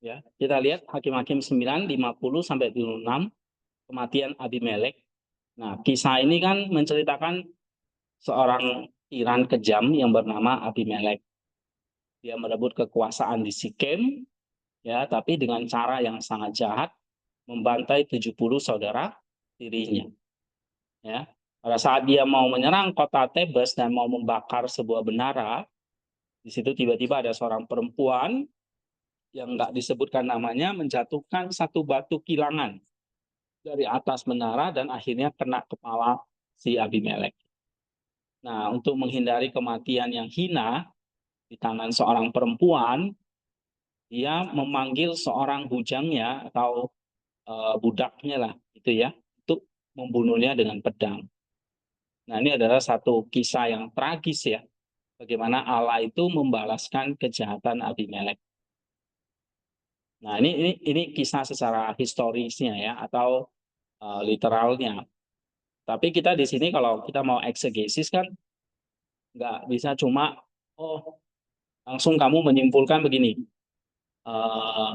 Ya, kita lihat Hakim-Hakim 9, 50 sampai 56, kematian Abimelek. Nah, kisah ini kan menceritakan seorang tiran kejam yang bernama Abimelek. Dia merebut kekuasaan di Sikem, ya, tapi dengan cara yang sangat jahat, membantai 70 saudara tirinya. Ya, pada saat dia mau menyerang kota Tebes dan mau membakar sebuah menara, di situ tiba-tiba ada seorang perempuan yang nggak disebutkan namanya menjatuhkan satu batu kilangan dari atas menara dan akhirnya kena kepala si Abimelek. Nah, untuk menghindari kematian yang hina di tangan seorang perempuan, dia memanggil seorang bujangnya atau budaknya lah, gitu ya, untuk membunuhnya dengan pedang. Nah, ini adalah satu kisah yang tragis ya, bagaimana Allah itu membalaskan kejahatan Abimelek. Nah, ini kisah secara historisnya ya, atau literalnya. Tapi kita di sini kalau kita mau eksegesis kan nggak bisa cuma oh langsung kamu menyimpulkan begini. Eh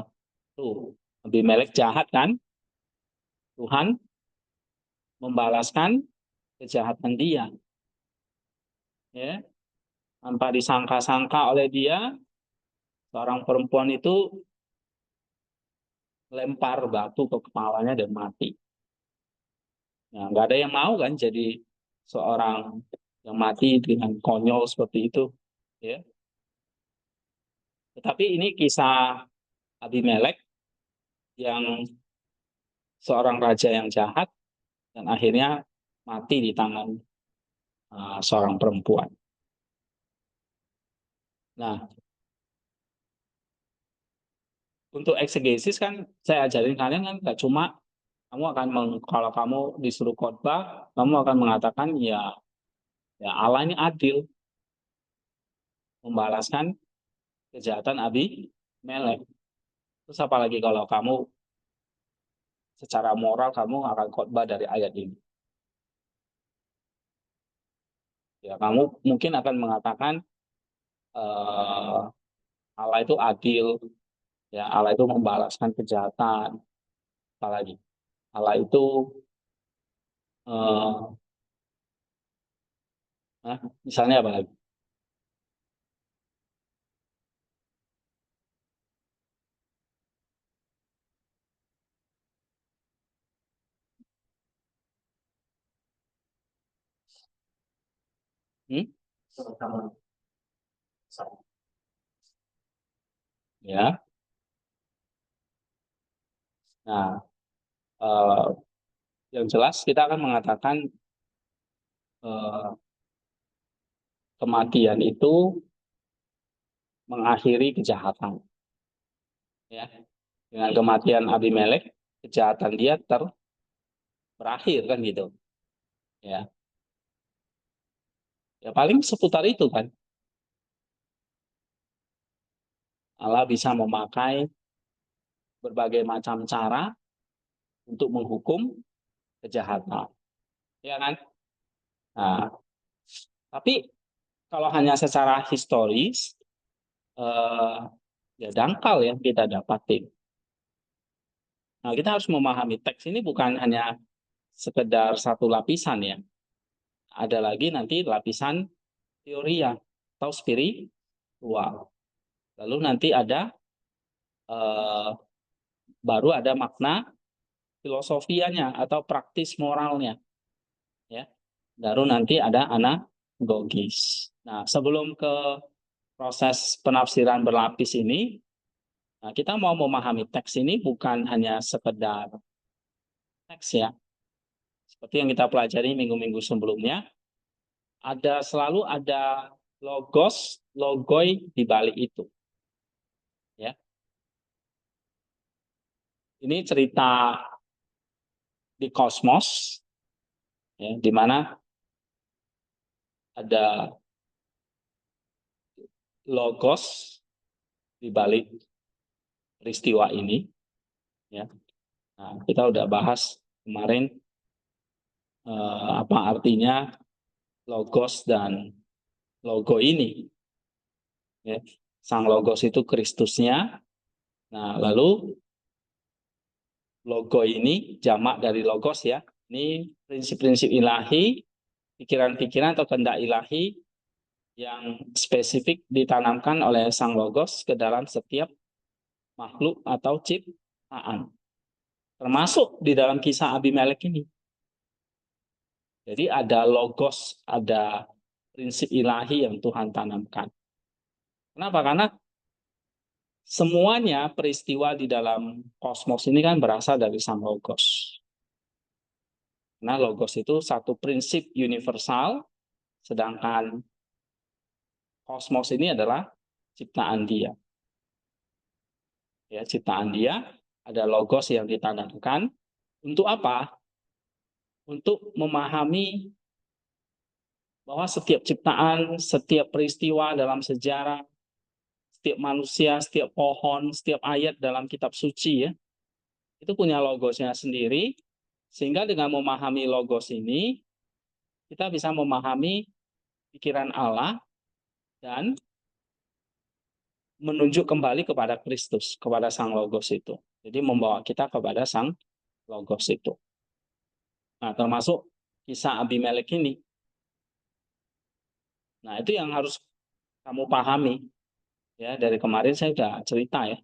tuh Abimelek jahat kan? Tuhan membalaskan kejahatan dia, ya. Tanpa disangka-sangka oleh dia, seorang perempuan itu lempar batu ke kepalanya dan mati. Nah, nggak ada yang mau kan jadi seorang yang mati dengan konyol seperti itu, ya. Tetapi ini kisah Abimelek yang seorang raja yang jahat dan akhirnya mati di tangan seorang perempuan. Nah, untuk eksegesis kan saya ajarin kalian kan nggak cuma kamu akan kalau kamu disuruh khotbah, kamu akan mengatakan ya, ya Allah ini adil membalaskan kejahatan Abimelek. Terus apalagi kalau kamu secara moral kamu akan khotbah dari ayat ini. Ya, kamu mungkin akan mengatakan eh, Allah itu adil, ya Allah itu membalaskan kejahatan. Apalagi Allah itu eh, misalnya apa lagi? Hmm? Ya, nah eh, yang jelas kita akan mengatakan eh, kematian itu mengakhiri kejahatan. Ya, dengan kematian Abimelek, kejahatan dia berakhir kan gitu. Ya, ya paling seputar itu kan. Allah bisa memakai berbagai macam cara untuk menghukum kejahatan. Ya kan? Nah, tapi kalau hanya secara historis, eh, ya dangkal ya kita dapatin. Nah, kita harus memahami teks ini bukan hanya sekedar satu lapisan ya. Ada lagi nanti lapisan teori atau spiritual. Lalu nanti ada eh, baru ada makna filosofianya atau praktis moralnya, ya. Baru nanti ada anagogis. Nah, sebelum ke proses penafsiran berlapis ini, nah, kita mau memahami teks ini bukan hanya sekedar teks ya. Seperti yang kita pelajari minggu-minggu sebelumnya, selalu ada logos, logoi di balik itu. Ya, ini cerita di kosmos, ya, di mana ada logos di balik peristiwa ini. Ya, nah, kita udah bahas kemarin apa artinya logos dan logo ini. Ya. Sang logos itu Kristusnya, Nah, lalu logo ini jamak dari logos ya. Ini prinsip-prinsip ilahi, pikiran-pikiran atau kehendak ilahi yang spesifik ditanamkan oleh sang logos ke dalam setiap makhluk atau ciptaan. Termasuk di dalam kisah Abimelek ini. Jadi ada logos, ada prinsip ilahi yang Tuhan tanamkan. Kenapa? Karena semuanya peristiwa di dalam kosmos ini kan berasal dari sang logos. Nah, logos itu satu prinsip universal, sedangkan kosmos ini adalah ciptaan dia. Ya, ciptaan dia, ada logos yang ditanamkan. Untuk apa? Untuk memahami bahwa setiap ciptaan, setiap peristiwa dalam sejarah, setiap manusia, setiap pohon, setiap ayat dalam kitab suci ya, itu punya logosnya sendiri, sehingga dengan memahami logos ini, kita bisa memahami pikiran Allah dan menunjuk kembali kepada Kristus, kepada Sang Logos itu. Jadi membawa kita kepada Sang Logos itu. Nah, termasuk kisah Abimelek ini. Nah, itu yang harus kamu pahami. Ya, dari kemarin saya sudah cerita ya.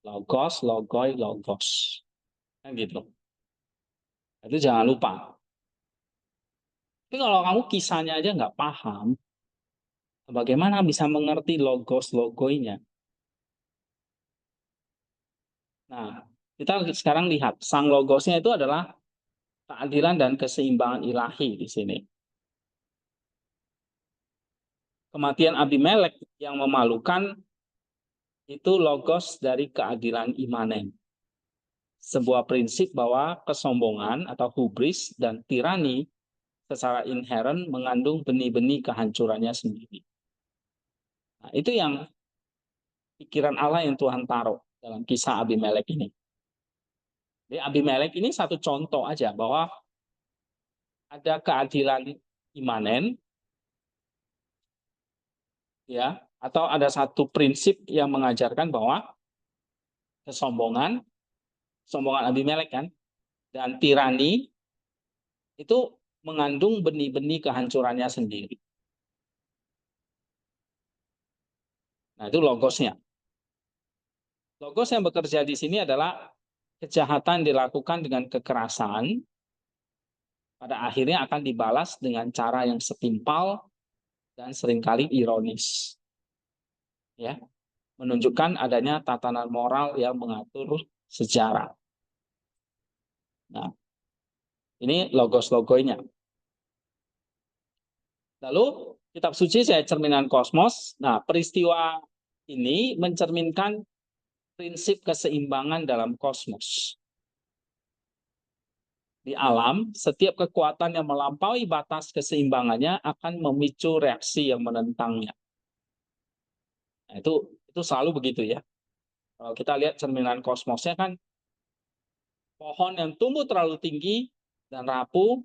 Logos, logoi, logos. Kan gitu. Itu jangan lupa. Tapi kalau kamu kisahnya aja nggak paham, bagaimana bisa mengerti logos, logoinya? Nah, kita sekarang lihat, sang logosnya itu adalah keadilan dan keseimbangan ilahi di sini. Kematian Abimelek yang memalukan itu logos dari keadilan imanen. Sebuah prinsip bahwa kesombongan atau hubris dan tirani secara inheren mengandung benih-benih kehancurannya sendiri. Nah, itu yang pikiran Allah yang Tuhan taruh dalam kisah Abimelek ini. Jadi Abimelek ini satu contoh aja bahwa ada keadilan imanen, ya, atau ada satu prinsip yang mengajarkan bahwa kesombongan, kesombongan Abimelek kan, dan tirani itu mengandung benih-benih kehancurannya sendiri. Nah, itu logosnya. Logos yang bekerja di sini adalah kejahatan dilakukan dengan kekerasan, pada akhirnya akan dibalas dengan cara yang setimpal dan seringkali ironis. Ya, menunjukkan adanya tatanan moral yang mengatur sejarah. Nah, ini logos-logonya. Lalu kitab suci saya cerminan kosmos. Nah, peristiwa ini mencerminkan prinsip keseimbangan dalam kosmos. Di alam, setiap kekuatan yang melampaui batas keseimbangannya akan memicu reaksi yang menentangnya. Nah, itu selalu begitu ya. Kalau kita lihat cerminan kosmosnya kan pohon yang tumbuh terlalu tinggi dan rapuh,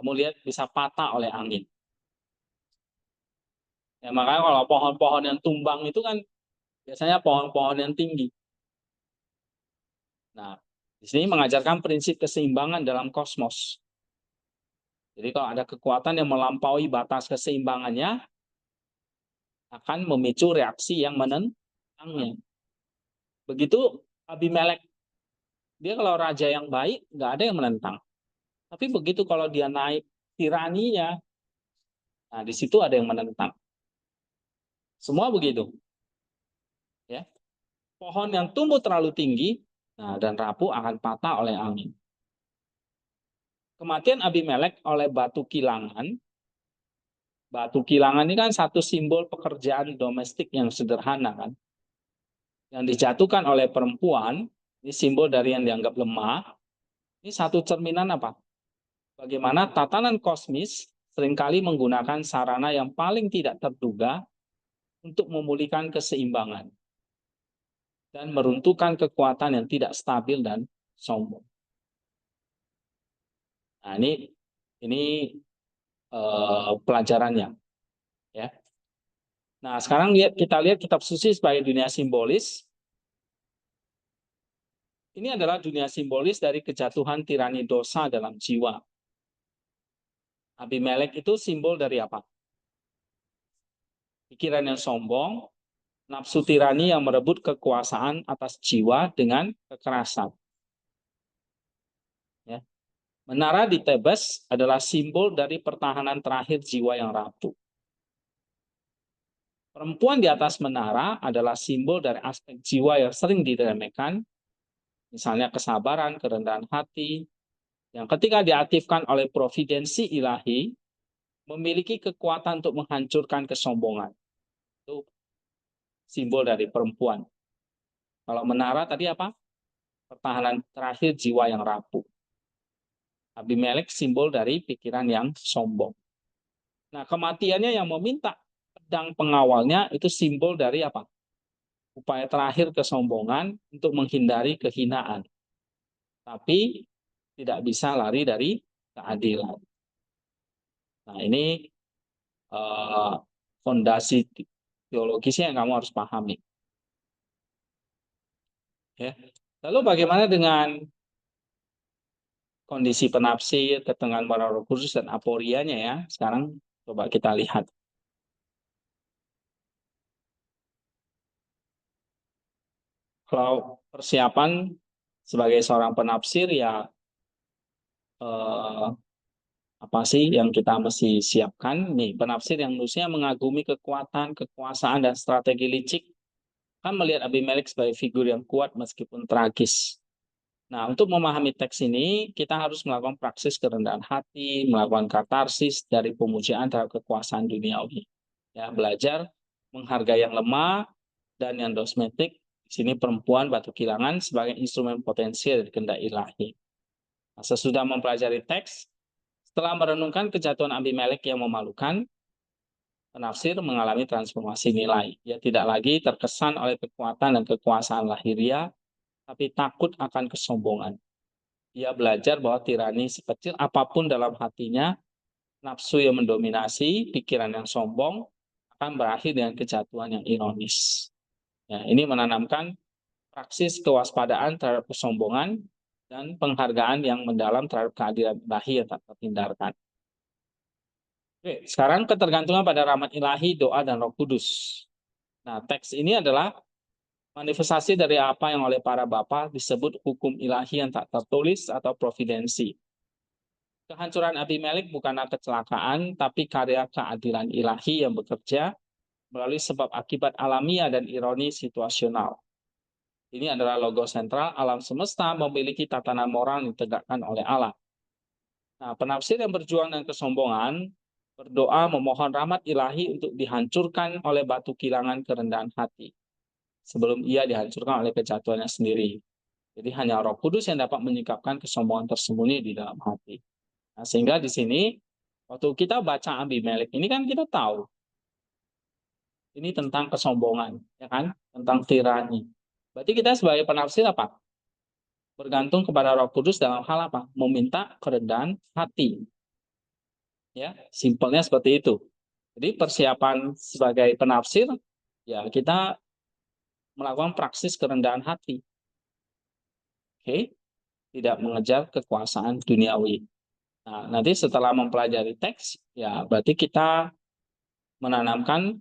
kamu lihat bisa patah oleh angin. Ya, makanya kalau pohon-pohon yang tumbang itu kan biasanya pohon-pohon yang tinggi. Nah, di sini mengajarkan prinsip keseimbangan dalam kosmos. Jadi kalau ada kekuatan yang melampaui batas keseimbangannya, akan memicu reaksi yang menentangnya. Begitu Abimelek, dia kalau raja yang baik, nggak ada yang menentang. Tapi begitu kalau dia naik tiraninya, nah di situ ada yang menentang. Semua begitu. Ya, pohon yang tumbuh terlalu tinggi, nah, dan rapuh akan patah oleh angin. Kematian Abimelek oleh batu kilangan. Batu kilangan ini kan satu simbol pekerjaan domestik yang sederhana kan. Yang dijatuhkan oleh perempuan, ini simbol dari yang dianggap lemah. Ini satu cerminan apa? Bagaimana tatanan kosmis seringkali menggunakan sarana yang paling tidak terduga untuk memulihkan keseimbangan dan meruntuhkan kekuatan yang tidak stabil dan sombong. Nah, ini pelajarannya, ya. Nah, sekarang kita lihat kitab suci sebagai dunia simbolis. Ini adalah dunia simbolis dari kejatuhan tirani dosa dalam jiwa. Abimelek itu simbol dari apa? Pikiran yang sombong, nafsu tirani yang merebut kekuasaan atas jiwa dengan kekerasan. Ya. Menara di Tebes adalah simbol dari pertahanan terakhir jiwa yang rapuh. Perempuan di atas menara adalah simbol dari aspek jiwa yang sering diremehkan, misalnya kesabaran, kerendahan hati, yang ketika diaktifkan oleh providensi ilahi, memiliki kekuatan untuk menghancurkan kesombongan. Itu simbol dari perempuan. Kalau menara tadi apa? Pertahanan terakhir jiwa yang rapuh. Abimelek simbol dari pikiran yang sombong. Nah, kematiannya yang meminta pedang pengawalnya itu simbol dari apa? Upaya terakhir kesombongan untuk menghindari kehinaan. Tapi tidak bisa lari dari keadilan. Nah, ini fondasi teologisnya yang kamu harus pahami. Ya. Lalu bagaimana dengan kondisi penafsir, ketenangan para roh kudus dan aporianya ya? Sekarang coba kita lihat. Kalau persiapan sebagai seorang penafsir ya eh, apa sih yang kita mesti siapkan? Nih, penafsir yang harusnya mengagumi kekuatan, kekuasaan dan strategi licik kan melihat Abimelek sebagai figur yang kuat meskipun tragis. Nah, untuk memahami teks ini, kita harus melakukan praksis kerendahan hati, melakukan katarsis dari pemujaan terhadap kekuasaan duniawi. Ya, belajar menghargai yang lemah dan yang dosmetik. Di sini perempuan batu kilangan sebagai instrumen potensial dari kehendak ilahi. Nah, sesudah mempelajari teks, setelah merenungkan kejatuhan Abimelek yang memalukan, penafsir mengalami transformasi nilai. Ia tidak lagi terkesan oleh kekuatan dan kekuasaan lahiriah, tapi takut akan kesombongan. Ia belajar bahwa tirani sekecil apapun dalam hatinya, nafsu yang mendominasi, pikiran yang sombong, akan berakhir dengan kejatuhan yang ironis. Ya, ini menanamkan praksis kewaspadaan terhadap kesombongan dan penghargaan yang mendalam terhadap keadilan ilahi yang tak terhindarkan. Oke, sekarang ketergantungan pada rahmat ilahi, doa, dan Roh Kudus. Nah, teks ini adalah manifestasi dari apa yang oleh para bapa disebut hukum ilahi yang tak tertulis atau providensi. Kehancuran Abimelek bukanlah kecelakaan, tapi karya keadilan ilahi yang bekerja melalui sebab akibat alamiah dan ironi situasional. Ini adalah logo sentral alam semesta memiliki tatanan moral yang ditegakkan oleh Allah. Nah, penafsir yang berjuang dengan kesombongan berdoa memohon rahmat ilahi untuk dihancurkan oleh batu kilangan kerendahan hati sebelum ia dihancurkan oleh kejatuhannya sendiri. Jadi hanya Roh Kudus yang dapat menyingkapkan kesombongan tersembunyi di dalam hati. Nah, sehingga di sini waktu kita baca Abimelek ini kan kita tahu ini tentang kesombongan, ya kan? Tentang tirani. Berarti kita sebagai penafsir apa? Bergantung kepada Roh Kudus dalam hal apa? Meminta kerendahan hati. Ya, simpelnya seperti itu. Jadi persiapan sebagai penafsir ya kita melakukan praksis kerendahan hati. Oke, tidak mengejar kekuasaan duniawi. Nah, nanti setelah mempelajari teks, ya berarti kita menanamkan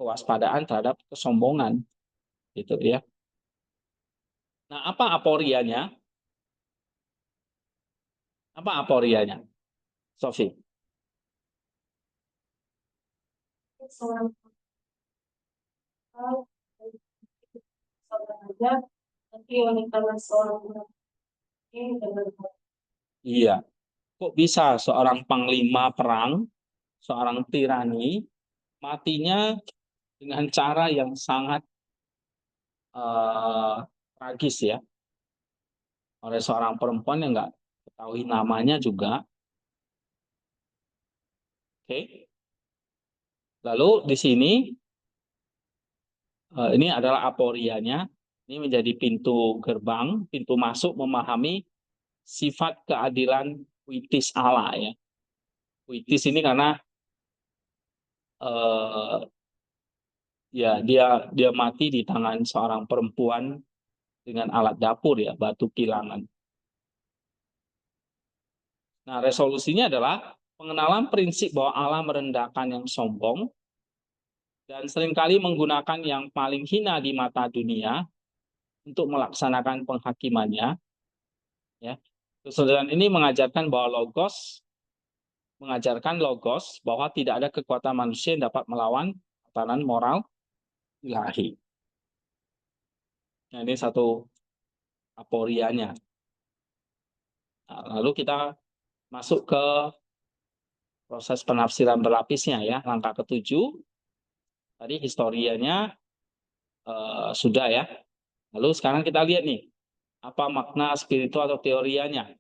kewaspadaan terhadap kesombongan, gitu ya. Nah, apa aporianya? Apa aporianya, Sofi? Seorang tahu saudara tapi wanita seorang ini dengan Iya, kok bisa seorang panglima perang, seorang tirani, matinya dengan cara yang sangat eh, tragis ya, oleh seorang perempuan yang nggak ketahui namanya juga. Oke, lalu di sini ini adalah aporianya. Ini menjadi pintu gerbang, pintu masuk memahami sifat keadilan witis Allah ya. Witis ini karena eh, Ya, dia mati di tangan seorang perempuan dengan alat dapur ya, batu kilangan. Nah, resolusinya adalah pengenalan prinsip bahwa Allah merendahkan yang sombong dan seringkali menggunakan yang paling hina di mata dunia untuk melaksanakan penghakimannya. Ya, kesulitan ini mengajarkan logos bahwa tidak ada kekuatan manusia yang dapat melawan tatanan moral ilahi. Nah, ini satu aporianya. Nah, lalu kita masuk ke proses penafsiran berlapisnya ya. Langkah ketujuh, tadi historianya sudah ya. Lalu sekarang kita lihat nih, apa makna spiritual atau teorianya.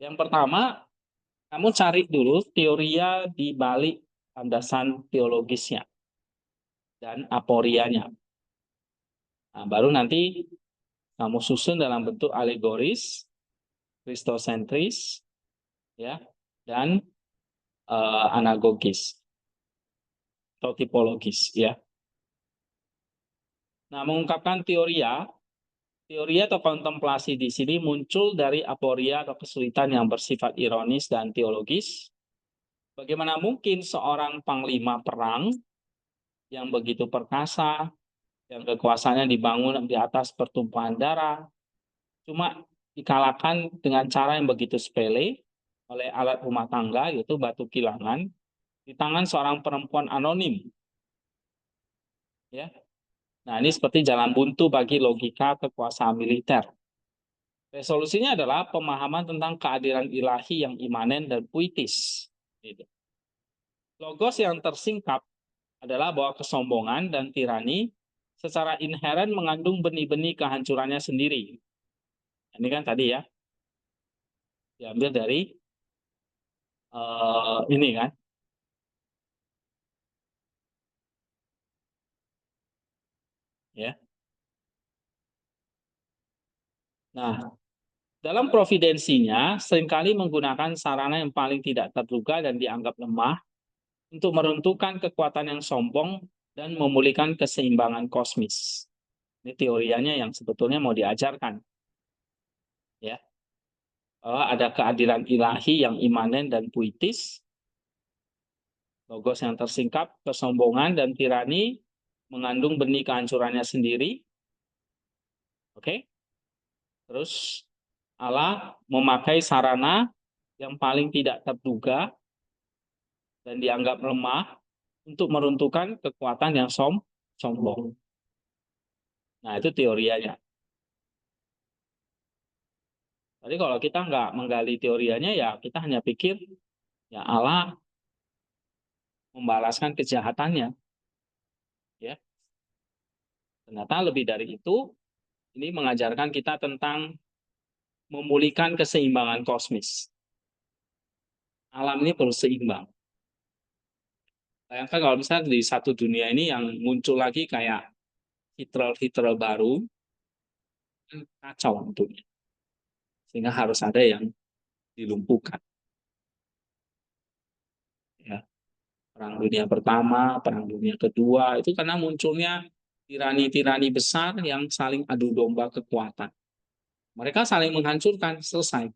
Yang pertama, kamu cari dulu teoria di balik landasan teologisnya dan aporianya. Nah, baru nanti kamu susun dalam bentuk alegoris, kristosentris, ya, dan anagogis atau tipologis, ya. Nah, mengungkapkan teori atau kontemplasi di sini muncul dari aporia atau kesulitan yang bersifat ironis dan teologis. Bagaimana mungkin seorang panglima perang yang begitu perkasa, yang kekuasaannya dibangun di atas pertumpahan darah, cuma dikalahkan dengan cara yang begitu sepele oleh alat rumah tangga, yaitu batu kilangan, di tangan seorang perempuan anonim. Ya, nah ini seperti jalan buntu bagi logika kekuasaan militer. Resolusinya adalah pemahaman tentang keadilan ilahi yang imanen dan puitis. Logos yang tersingkap adalah bahwa kesombongan dan tirani secara inheren mengandung benih-benih kehancurannya sendiri. Ini kan tadi ya, diambil dari ini kan. Ya. Nah, dalam providensinya seringkali menggunakan sarana yang paling tidak terduga dan dianggap lemah untuk meruntuhkan kekuatan yang sombong dan memulihkan keseimbangan kosmis. Ini teorianya yang sebetulnya mau diajarkan. Ya. Ada keadilan ilahi yang imanen dan puitis, logos yang tersingkap, kesombongan dan tirani mengandung benih kehancurannya sendiri. Oke. Terus Allah memakai sarana yang paling tidak terduga dan dianggap lemah untuk meruntuhkan kekuatan yang sombong. Nah, itu teorianya. Jadi kalau kita nggak menggali teorianya, ya kita hanya pikir ya Allah membalaskan kejahatannya. Ya, ternyata lebih dari itu, ini mengajarkan kita tentang memulihkan keseimbangan kosmis. Alam ini perlu seimbang. Bayangkan kalau misalnya di satu dunia ini yang muncul lagi kayak Hitler baru, kacau tentunya. Sehingga harus ada yang dilumpuhkan. Ya. Perang Dunia Pertama, Perang Dunia Kedua, itu karena munculnya tirani-tirani besar yang saling adu domba kekuatan. Mereka saling menghancurkan, selesai.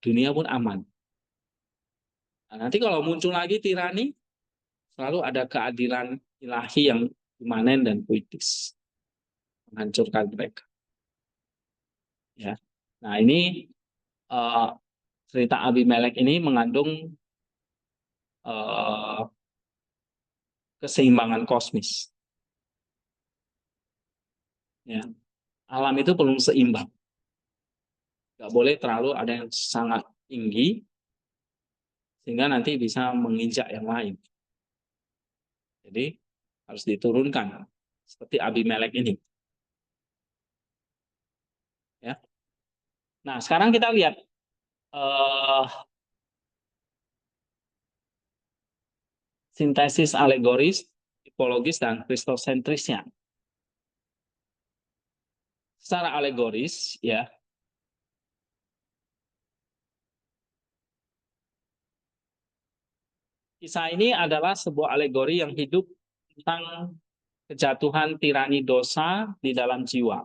Dunia pun aman. Nah, nanti kalau muncul lagi tirani, selalu ada keadilan ilahi yang imanen dan puitis. Menghancurkan mereka. Ya. Nah, ini cerita Abimelek ini mengandung keseimbangan kosmis. Ya. Alam itu perlu seimbang. Nggak boleh terlalu ada yang sangat tinggi, sehingga nanti bisa menginjak yang lain. Jadi harus diturunkan, seperti Abimelek ini. Ya. Nah, sekarang kita lihat sintesis alegoris, tipologis, dan kristosentrisnya. Secara alegoris, ya, Kisah ini adalah sebuah alegori yang hidup tentang kejatuhan tirani dosa di dalam jiwa.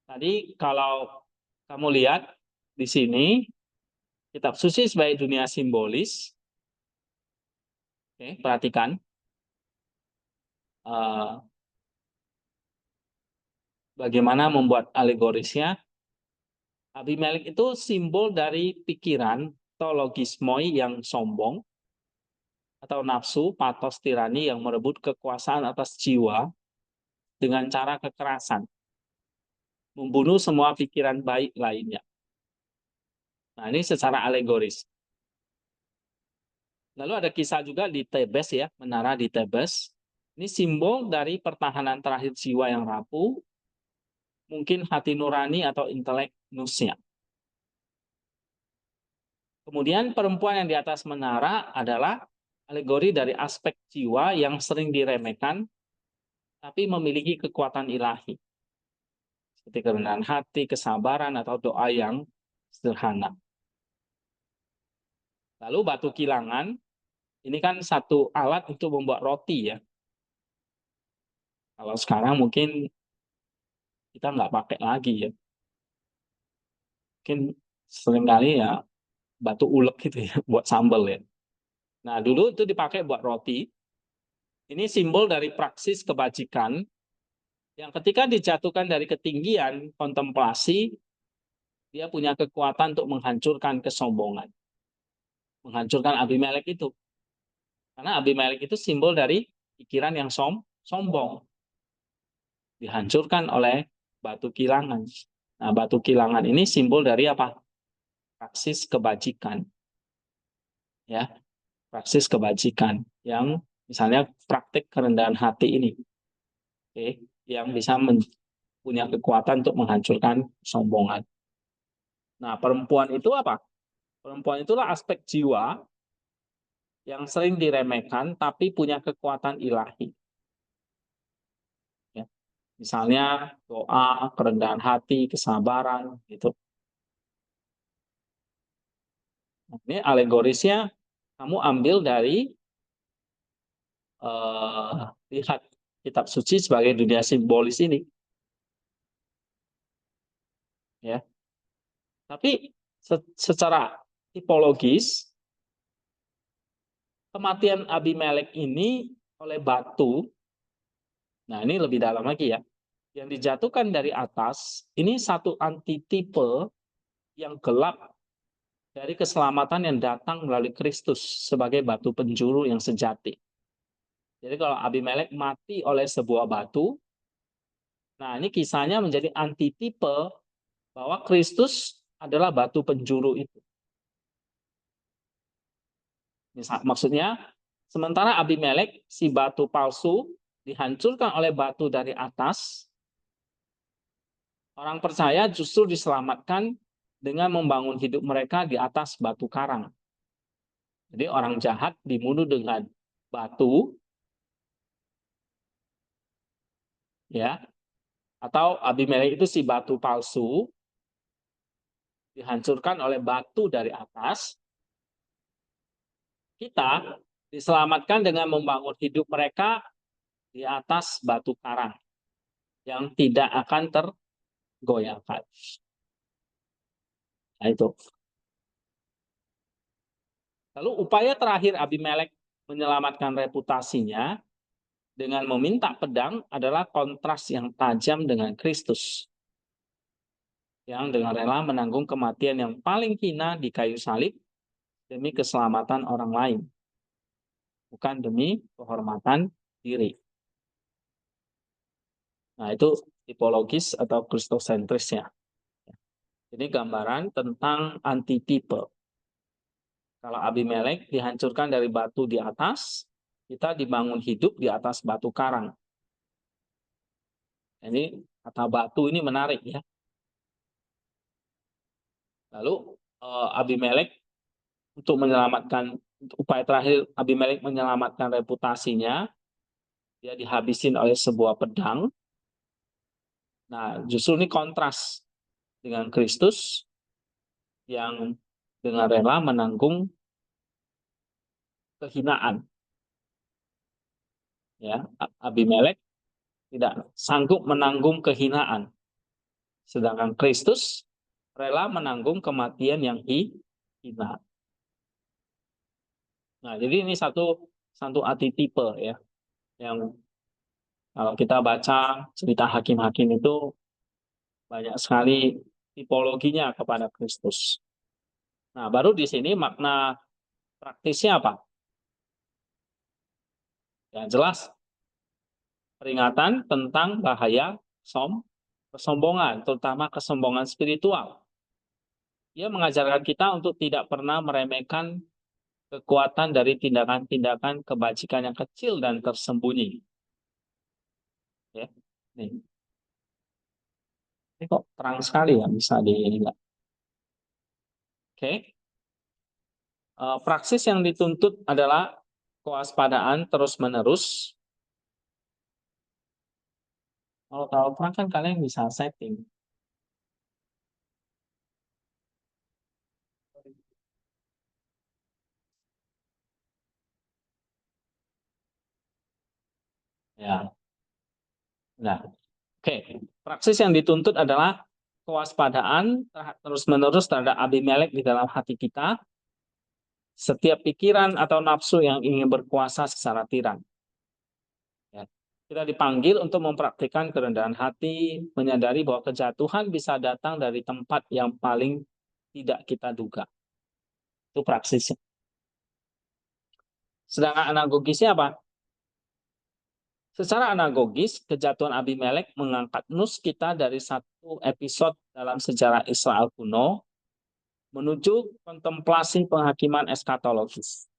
Tadi kalau kamu lihat di sini, kitab suci sebagai dunia simbolis. Oke, perhatikan. Bagaimana membuat alegorisnya. Abimelek itu simbol dari pikiran atau logismoi yang sombong, atau nafsu, patos tirani yang merebut kekuasaan atas jiwa dengan cara kekerasan, membunuh semua pikiran baik lainnya. Nah, ini secara alegoris. Lalu ada kisah juga di Tebes ya, menara di Tebes. Ini simbol dari pertahanan terakhir jiwa yang rapuh, mungkin hati nurani atau intelek nusnya. Kemudian perempuan yang di atas menara adalah alegori dari aspek jiwa yang sering diremehkan, tapi memiliki kekuatan ilahi. Seperti kerendahan hati, kesabaran, atau doa yang sederhana. Lalu batu kilangan, ini kan satu alat untuk membuat roti ya. Kalau sekarang mungkin kita nggak pakai lagi ya. Mungkin seringkali ya batu ulek gitu ya, buat sambal ya. Nah, dulu itu dipakai buat roti. Ini simbol dari praksis kebajikan yang ketika dijatuhkan dari ketinggian kontemplasi, dia punya kekuatan untuk menghancurkan kesombongan. Menghancurkan Abimelek itu. Karena Abimelek itu simbol dari pikiran yang sombong. Dihancurkan oleh batu kilangan. Nah, batu kilangan ini simbol dari apa? Praksis kebajikan. Ya, praksis kebajikan yang misalnya praktik kerendahan hati ini. Oke, yang bisa punya kekuatan untuk menghancurkan kesombongan. Nah, perempuan itu apa? Perempuan itulah aspek jiwa yang sering diremehkan tapi punya kekuatan ilahi. Ya. Misalnya doa, kerendahan hati, kesabaran, gitu. Nah, ini alegorisnya kamu ambil dari lihat kitab suci sebagai dunia simbolis ini. Ya. Tapi secara tipologis, kematian Abimelek ini oleh batu, nah ini lebih dalam lagi ya, yang dijatuhkan dari atas, ini satu antitipe yang gelap dari keselamatan yang datang melalui Kristus sebagai batu penjuru yang sejati. Jadi kalau Abimelek mati oleh sebuah batu, nah ini kisahnya menjadi antitipe bahwa Kristus adalah batu penjuru itu. Maksudnya, sementara Abimelek, si batu palsu, dihancurkan oleh batu dari atas, orang percaya justru diselamatkan dengan membangun hidup mereka di atas batu karang. Jadi orang jahat dibunuh dengan batu, ya, atau Abimelek itu si batu palsu, dihancurkan oleh batu dari atas. Kita diselamatkan dengan membangun hidup mereka di atas batu karang yang tidak akan tergoyahkan. Nah, itu. Lalu upaya terakhir Abimelek menyelamatkan reputasinya dengan meminta pedang adalah kontras yang tajam dengan Kristus, yang dengan rela menanggung kematian yang paling hina di kayu salib demi keselamatan orang lain, bukan demi kehormatan diri. Nah, itu tipologis atau kristosentrisnya. Ini gambaran tentang antitipe. Kalau Abimelek dihancurkan dari batu di atas, kita dibangun hidup di atas batu karang. Ini kata batu ini menarik ya. Lalu Abimelek untuk menyelamatkan, upaya terakhir Abimelek menyelamatkan reputasinya, dia dihabisin oleh sebuah pedang. Nah, justru ini kontras dengan Kristus yang dengan rela menanggung kehinaan. Ya, Abimelek tidak sanggup menanggung kehinaan, sedangkan Kristus rela menanggung kematian yang hina. Nah, jadi ini satu satu artitipe ya, yang kalau kita baca cerita hakim-hakim itu banyak sekali tipologinya kepada Kristus. Nah, baru di sini makna praktisnya apa? Yang jelas peringatan tentang bahaya kesombongan, terutama kesombongan spiritual. Dia mengajarkan kita untuk tidak pernah meremehkan kekuatan dari tindakan-tindakan kebajikan yang kecil dan tersembunyi. Ya, nih. Ini kok terang sekali ya bisa dilihat. Oke. Praksis yang dituntut adalah kewaspadaan terus-menerus. Kalau tahu terang kan kalian bisa setting. Ya. Nah, oke. Praksis yang dituntut adalah kewaspadaan terus-menerus terhadap Abimelek di dalam hati kita. Setiap pikiran atau nafsu yang ingin berkuasa secara tiran. Ya. Kita dipanggil untuk mempraktikkan kerendahan hati, menyadari bahwa kejatuhan bisa datang dari tempat yang paling tidak kita duga. Itu praksisnya. Sedangkan anagogisnya apa? Secara anagogis, kejatuhan Abimelek mengangkat nus kita dari satu episode dalam sejarah Israel kuno menuju kontemplasi penghakiman eskatologis.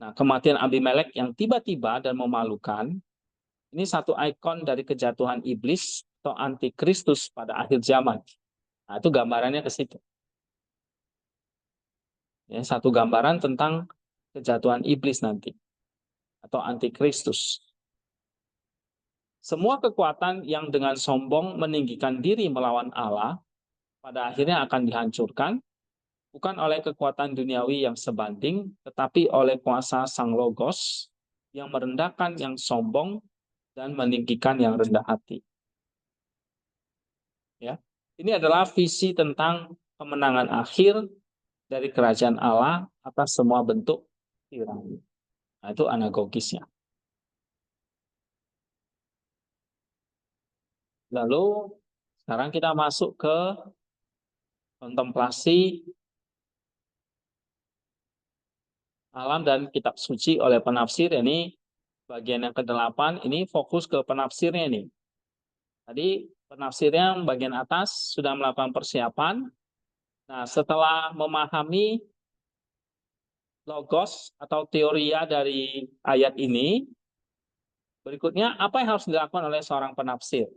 Nah, kematian Abimelek yang tiba-tiba dan memalukan, ini satu ikon dari kejatuhan iblis atau antikristus pada akhir zaman. Nah, itu gambarannya ke situ. Ya, satu gambaran tentang kejatuhan iblis nanti atau antikristus. Semua kekuatan yang dengan sombong meninggikan diri melawan Allah pada akhirnya akan dihancurkan bukan oleh kekuatan duniawi yang sebanding, tetapi oleh kuasa Sang Logos yang merendahkan yang sombong dan meninggikan yang rendah hati. Ya, ini adalah visi tentang kemenangan akhir dari kerajaan Allah atas semua bentuk tirani. Nah, itu anagogisnya. Lalu sekarang kita masuk ke kontemplasi alam dan kitab suci oleh penafsir. Ini bagian yang ke-8, ini fokus ke penafsirnya nih. Tadi penafsirnya bagian atas sudah melakukan persiapan. Nah, setelah memahami logos atau teoria dari ayat ini, berikutnya apa yang harus dilakukan oleh seorang penafsir?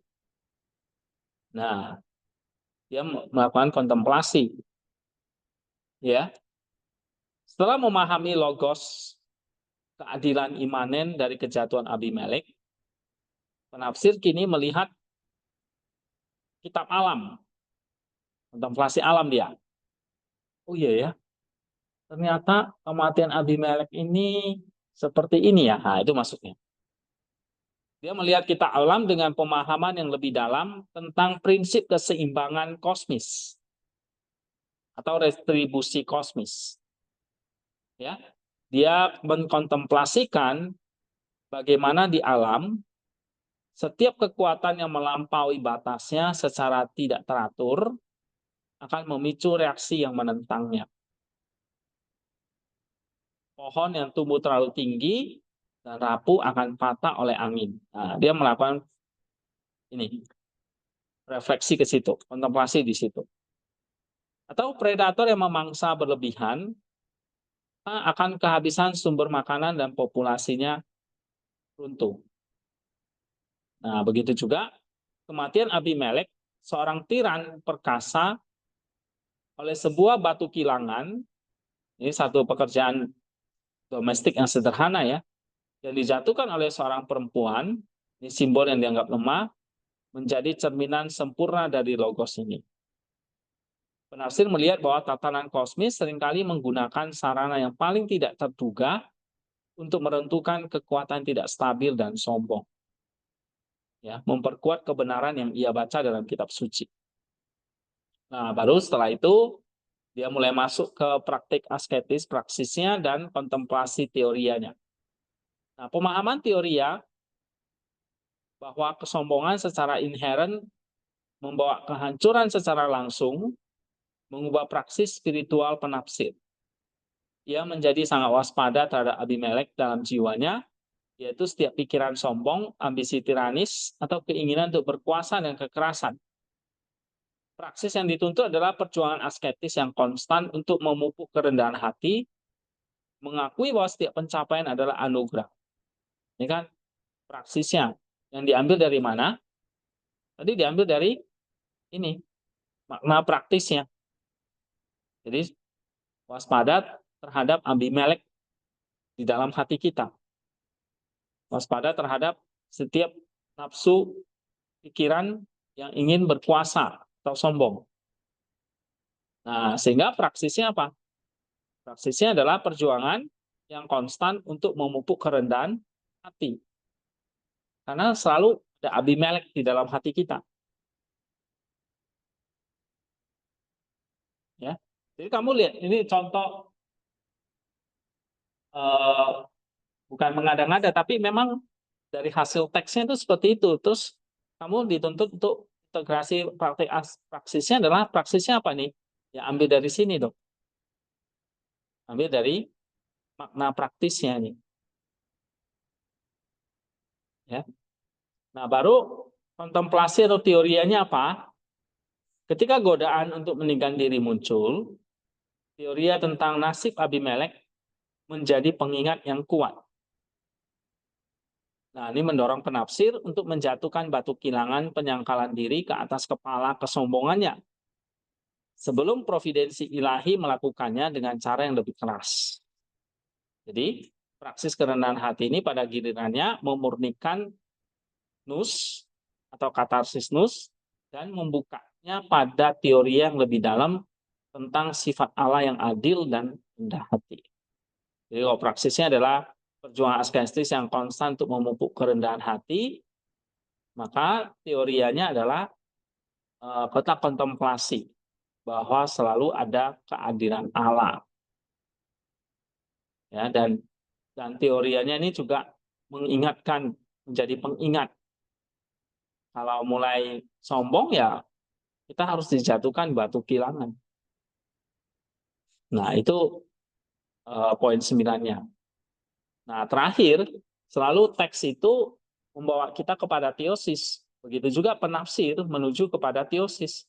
Nah, dia melakukan kontemplasi. Ya. Setelah memahami logos keadilan imanen dari kejatuhan Abimelek, penafsir kini melihat kitab alam, kontemplasi alam dia. Oh iya ya, ternyata kematian Abimelek ini seperti ini ya. Nah, itu maksudnya. Dia melihat kitab alam dengan pemahaman yang lebih dalam tentang prinsip keseimbangan kosmis atau retribusi kosmis. Ya, dia mengkontemplasikan bagaimana di alam setiap kekuatan yang melampaui batasnya secara tidak teratur akan memicu reaksi yang menentangnya. Pohon yang tumbuh terlalu tinggi dan rapuh akan patah oleh angin. Nah, dia melakukan ini refleksi ke situ, kontemplasi di situ. Atau predator yang memangsa berlebihan akan kehabisan sumber makanan dan populasinya runtuh. Nah, begitu juga kematian Abimelek, seorang tiran perkasa oleh sebuah batu kilangan. Ini satu pekerjaan domestik yang sederhana ya, yang dijatuhkan oleh seorang perempuan, ini simbol yang dianggap lemah, menjadi cerminan sempurna dari logos ini. Penafsir melihat bahwa tatanan kosmis seringkali menggunakan sarana yang paling tidak terduga untuk menentukan kekuatan tidak stabil dan sombong. Ya, memperkuat kebenaran yang ia baca dalam kitab suci. Nah, baru setelah itu dia mulai masuk ke praktik asketis, praksisnya, dan kontemplasi teorianya. Nah, pemahaman teoria bahwa kesombongan secara inheren membawa kehancuran secara langsung, mengubah praksis spiritual penafsir. Ia menjadi sangat waspada terhadap Abimelek dalam jiwanya, yaitu setiap pikiran sombong, ambisi tiranis, atau keinginan untuk berkuasa dan kekerasan. Praksis yang dituntut adalah perjuangan asketis yang konstan untuk memupuk kerendahan hati, mengakui bahwa setiap pencapaian adalah anugerah. Ini kan praksisnya. Yang diambil dari mana? Tadi diambil dari ini, makna praktisnya. Jadi waspada terhadap Abimelek di dalam hati kita. Waspada terhadap setiap nafsu pikiran yang ingin berkuasa atau sombong. Nah, sehingga praksisnya apa? Praksisnya adalah perjuangan yang konstan untuk memupuk kerendahan hati. Karena selalu ada Abimelek di dalam hati kita. Ya. Jadi kamu lihat, ini contoh bukan mengada-ngada, tapi memang dari hasil teksnya itu seperti itu. Terus kamu dituntut untuk integrasi praktik praksisnya adalah praksisnya apa nih? Ya ambil dari sini dong. Ambil dari makna praktisnya nih. Ya. Nah, baru kontemplasi atau teorianya apa? Ketika godaan untuk meninggikan diri muncul, teoria tentang nasib Abimelek menjadi pengingat yang kuat. Nah, ini mendorong penafsir untuk menjatuhkan batu kilangan penyangkalan diri ke atas kepala kesombongannya, sebelum providensi ilahi melakukannya dengan cara yang lebih keras. Jadi, praksis kerendahan hati ini pada gilirannya memurnikan nus atau katarsis nus dan membukanya pada teori yang lebih dalam tentang sifat Allah yang adil dan rendah hati. Jadi praksisnya adalah perjuangan asketis yang konstan untuk memupuk kerendahan hati, maka teorianya adalah kotak kontemplasi bahwa selalu ada keadilan Allah. Ya, dan teorianya ini juga mengingatkan, menjadi pengingat. Kalau mulai sombong ya kita harus dijatuhkan batu kilangan. Nah, itu poin 9-nya. Nah, terakhir, selalu teks itu membawa kita kepada teosis. Begitu juga penafsir menuju kepada teosis.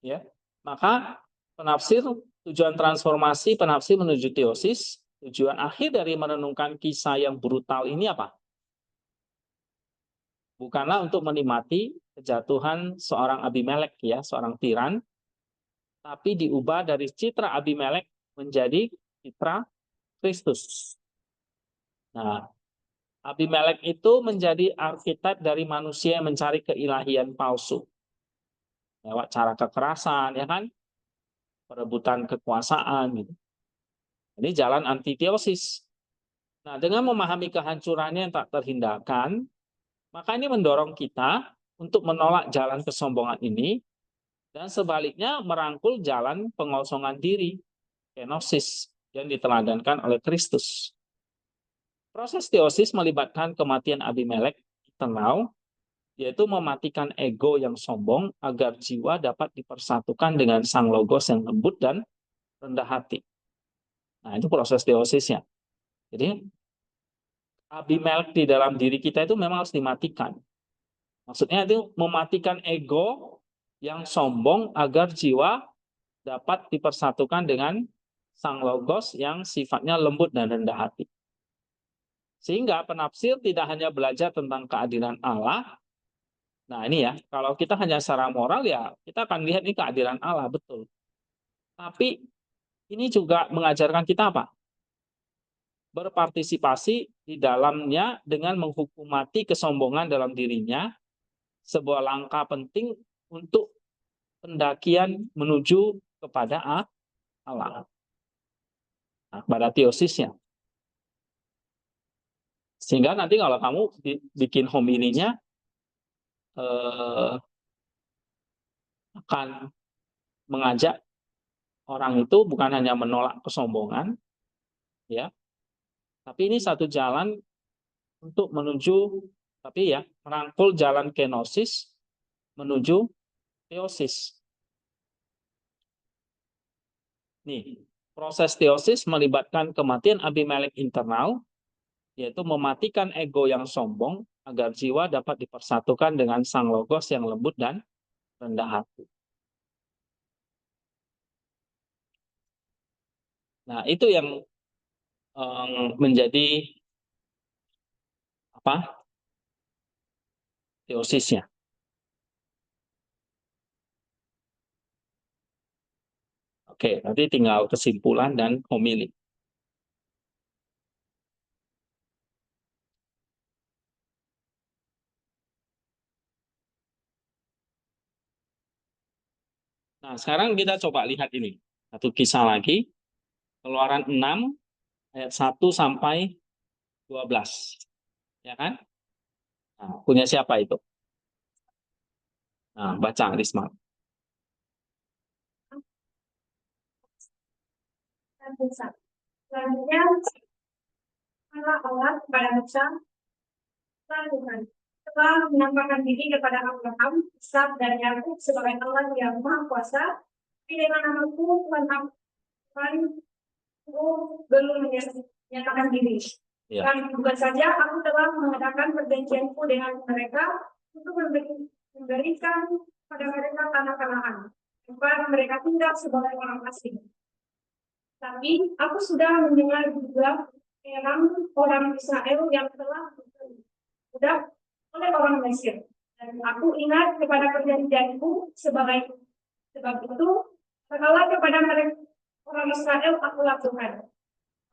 Ya. Maka penafsir, tujuan transformasi penafsir menuju teosis, tujuan akhir dari merenungkan kisah yang brutal ini apa? Bukanlah untuk menikmati kejatuhan seorang Abimelek, ya, seorang tiran, tapi diubah dari citra Abimelek menjadi citra Kristus. Nah, Abimelek itu menjadi arsitek dari manusia yang mencari keilahian palsu. Lewat cara kekerasan, ya kan? Perebutan kekuasaan, gitu. Ini jalan antiteosis. Nah, dengan memahami kehancurannya yang tak terhindarkan, maka ini mendorong kita untuk menolak jalan kesombongan ini, dan sebaliknya merangkul jalan pengosongan diri, kenosis, yang diteladankan oleh Kristus. Proses teosis melibatkan kematian Abimelek internal, yaitu mematikan ego yang sombong agar jiwa dapat dipersatukan dengan sang logos yang lembut dan rendah hati. Nah, itu proses teosisnya. Jadi, Abimelek di dalam diri kita itu memang harus dimatikan. Maksudnya itu mematikan ego yang sombong agar jiwa dapat dipersatukan dengan sang logos yang sifatnya lembut dan rendah hati. Sehingga penafsir tidak hanya belajar tentang keadilan Allah. Nah, ini ya, kalau kita hanya secara moral ya kita akan lihat ini keadilan Allah, betul. Tapi ini juga mengajarkan kita apa? Berpartisipasi di dalamnya dengan menghukum mati kesombongan dalam dirinya, sebuah langkah penting untuk pendakian menuju kepada Allah, pada teosisnya. Sehingga nanti kalau kamu bikin homilinya akan mengajak orang itu bukan hanya menolak kesombongan, ya, tapi ini satu jalan untuk menuju, tapi ya, merangkul jalan kenosis menuju teosis. Nih, proses teosis melibatkan kematian Abimelek internal, yaitu mematikan ego yang sombong agar jiwa dapat dipersatukan dengan sang logos yang lembut dan rendah hati. Nah, itu yang menjadi apa? Teosisnya. Oke, nanti tinggal kesimpulan dan homili. Nah, sekarang kita coba lihat ini. Satu kisah lagi. Keluaran 6 ayat 1 sampai 12. Ya kan? Nah, punya siapa itu? Nah, baca Risma. Selanjutnya, Allah kepada Musa, Tuhan telah menampakkan diri kepada Abraham, Ishak dan Yakub sebagai Allah yang Maha Kuasa. Tapi dengan namaku Tuhan belum menyatakan diri. Ya. Dan bukan saja aku telah mengadakan perjanjianku dengan mereka untuk memberikan pada mereka tanah Kanaan, tempat mereka tinggal sebagai orang asing. Tapi aku sudah mendengar juga orang Israel yang telah sudah oleh orang Mesir. Dan aku ingat kepada perjanjianku sebab itu, segala kepada mereka orang Israel aku lakukan.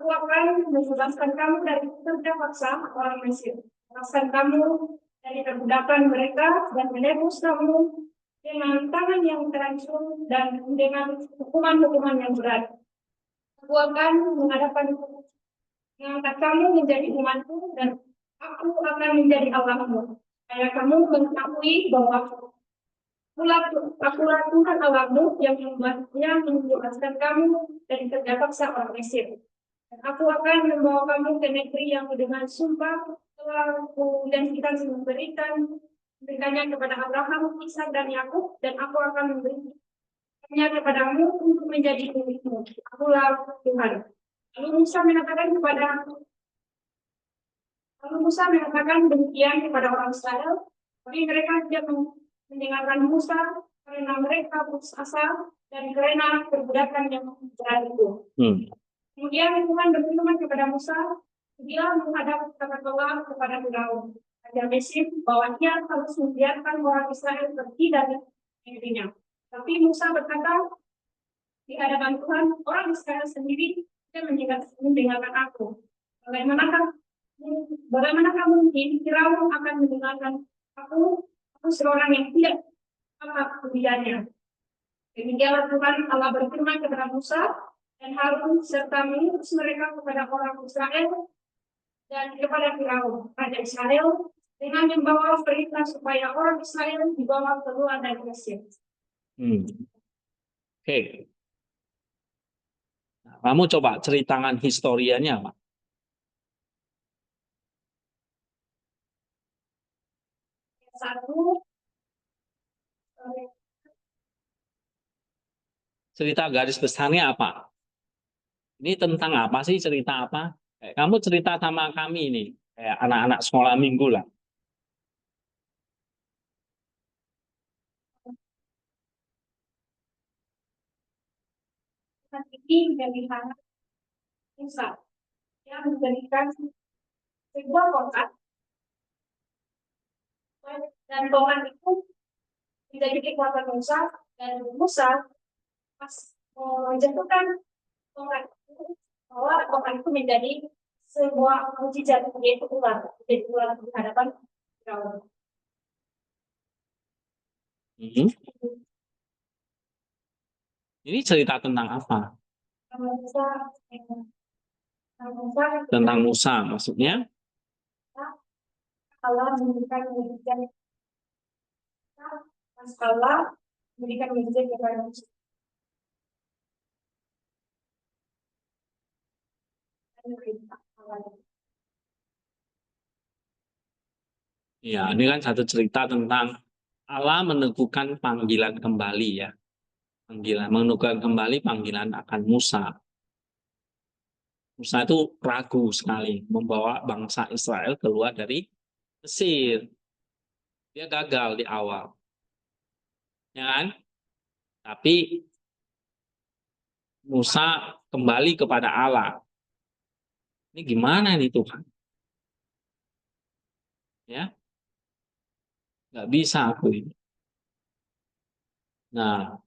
Aku akan membebaskan kamu dari kerja paksa orang Mesir, membebaskan kamu dari perbudakan mereka dan menebus kamu dengan tangan yang terancam dan dengan hukuman-hukuman yang berat. Aku akan mengangkat kamu menjadi umatku dan aku akan menjadi Allahmu. Supaya kamu mengetahui bahwa akulah Tuhan Allahmu yang membebaskan kamu dari kerja paksa orang Mesir. Dan aku akan membawa kamu ke negeri yang dengan sumpah telah kujanjikan memberikannya kepada Abraham, Ishak dan Yakub, dan aku akan memberikannya kepadamu untuk menjadi milikmu. Akulah Tuhan. Lalu Musa mengatakan demikian kepada orang Israel, tapi mereka tidak mendengarkan Musa karena mereka putus asa dan karena perbudakan yang berat itu. Kemudian Tuhan berfirman kepada Musa, dia menghadap Allah kepada Firaun, raja Mesir, bahwa ia harus membiarkan orang Israel pergi dari negerinya. Tapi Musa berkata di hadapan Tuhan, orang Israel sendiri tidak mendengarkan aku. Bagaimanakah mungkin Firaun akan mendengarkan aku seorang yang tidak apa kebijakannya. Demikianlah Tuhan Allah berfirman kepada Musa dan Harun serta mengutus mereka kepada orang Israel dan kepada Firaun, raja Israel, dengan membawa perintah supaya orang Israel dibawa keluar dari Mesir. Oke. Nah, kamu coba ceritakan historianya, Pak. Satu, cerita garis besarnya apa? Ini tentang apa sih, cerita apa? Kamu cerita sama kami ini, kayak anak-anak sekolah minggu lah. ini dari anak Musa yang menjadikan sebuah kotak dan tongkat itu menjadi kekuatan Musa dan Musa pas menjatuhkan tongkat itu bahwa tongkat itu menjadi sebuah mujizat yaitu ular, jadi ular di hadapan Firaun. Ini cerita tentang apa? Musa, Musa, Tentang Musa, maksudnya? Allah memberikan mujizat, Allah memberikan mujizat kepada Musa. Ya, ini kan satu cerita tentang Allah meneguhkan panggilan kembali ya. Panggilan, meneguhkan kembali panggilan akan Musa. Musa itu ragu sekali membawa bangsa Israel keluar dari Mesir. Dia gagal di awal. Ya kan? Tapi Musa kembali kepada Allah. Ini gimana nih Tuhan? Ya, nggak bisa aku ini. Nah,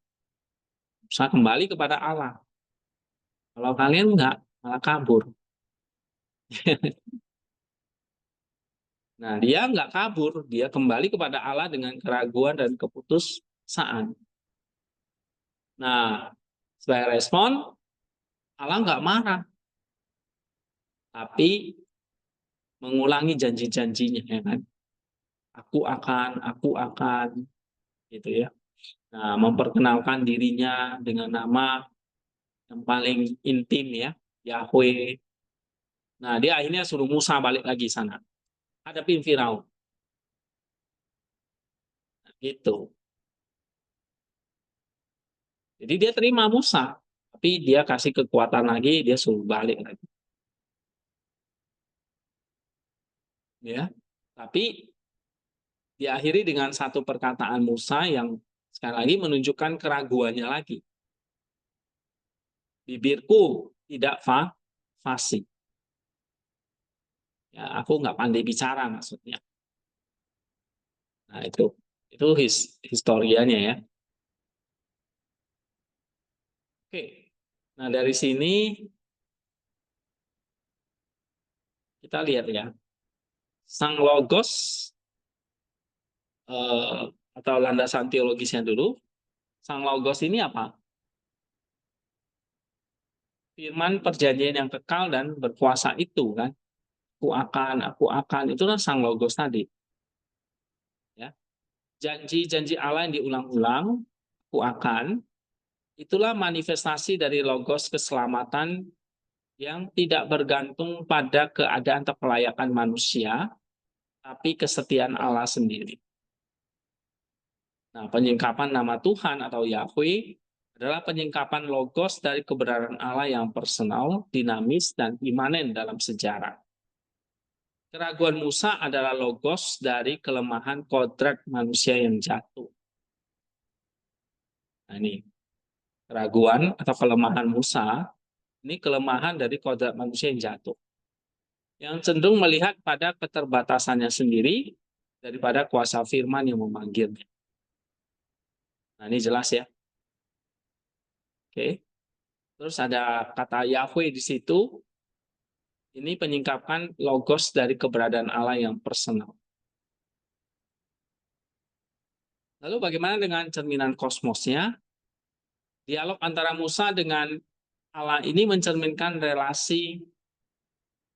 Musa kembali kepada Allah. Kalau kalian nggak, malah kabur. Nah, dia nggak kabur, dia kembali kepada Allah dengan keraguan dan keputusasaan. Nah, sebagai respon, Allah nggak marah, tapi mengulangi janji-janjinya, ya kan? Aku akan, gitu ya. Nah, memperkenalkan dirinya dengan nama yang paling intim ya, Yahweh. Nah, dia akhirnya suruh Musa balik lagi sana, hadapin Firaun. Nah, gitu. Jadi dia terima Musa, tapi dia kasih kekuatan lagi, dia suruh balik lagi. Ya, tapi diakhiri dengan satu perkataan Musa yang sekali lagi menunjukkan keraguannya lagi. Bibirku tidak fasih. Ya, aku nggak pandai bicara maksudnya. Nah itu historianya ya. Oke. Nah dari sini kita lihat ya, sang logos atau landasan teologisnya dulu. Sang logos ini apa? Firman perjanjian yang kekal dan berkuasa itu kan. Aku akan, itulah sang logos tadi. Ya. Janji-janji Allah yang diulang-ulang, aku akan, itulah manifestasi dari logos keselamatan yang tidak bergantung pada keadaan atau kelayakan manusia, tapi kesetiaan Allah sendiri. Nah, penyingkapan nama Tuhan atau Yahweh adalah penyingkapan logos dari keberadaan Allah yang personal, dinamis, dan imanen dalam sejarah. Keraguan Musa adalah logos dari kelemahan kodrat manusia yang jatuh. Nah, ini keraguan atau kelemahan Musa, ini kelemahan dari kodrat manusia yang jatuh. Yang cenderung melihat pada keterbatasannya sendiri daripada kuasa firman yang memanggilnya. Nah, ini jelas ya. Oke. Terus ada kata Yahweh di situ. Ini penyingkapan logos dari keberadaan Allah yang personal. Lalu bagaimana dengan cerminan kosmosnya? Dialog antara Musa dengan Allah ini mencerminkan relasi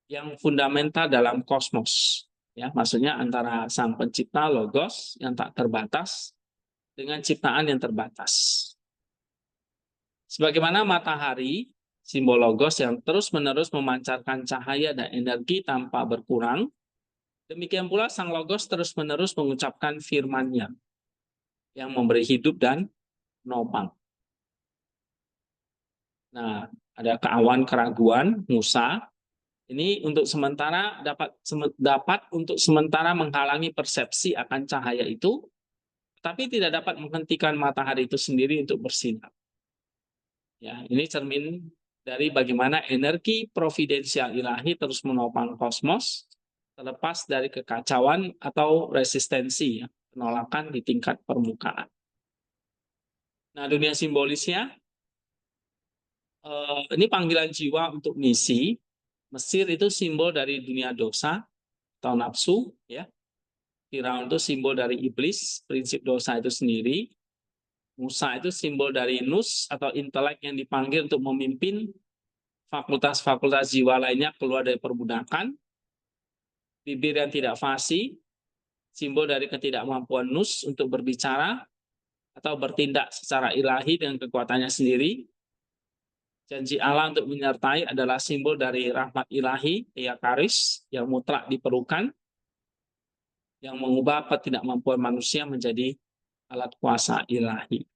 yang fundamental dalam kosmos. Ya, maksudnya antara sang pencipta logos yang tak terbatas dengan ciptaan yang terbatas. Sebagaimana matahari, simbol logos yang terus-menerus memancarkan cahaya dan energi tanpa berkurang, demikian pula sang logos terus-menerus mengucapkan firman-Nya yang memberi hidup dan menopang. Nah, ada keawan keraguan Musa. Ini untuk sementara dapat untuk sementara menghalangi persepsi akan cahaya itu, tapi tidak dapat menghentikan matahari itu sendiri untuk bersinar. Ya, ini cermin dari bagaimana energi providensial ilahi terus menopang kosmos terlepas dari kekacauan atau resistensi, ya, penolakan di tingkat permukaan. Nah, dunia simbolisnya ini panggilan jiwa untuk misi. Mesir itu simbol dari dunia dosa atau nafsu, ya. Firaun itu simbol dari iblis, prinsip dosa itu sendiri. Musa itu simbol dari Nus atau intelek yang dipanggil untuk memimpin fakultas-fakultas jiwa lainnya keluar dari perbudakan. Bibir yang tidak fasih, simbol dari ketidakmampuan Nus untuk berbicara atau bertindak secara ilahi dengan kekuatannya sendiri. Janji Allah untuk menyertai adalah simbol dari rahmat ilahi, karis, yang mutlak diperlukan, yang mengubah ketidakmampuan manusia menjadi alat kuasa ilahi.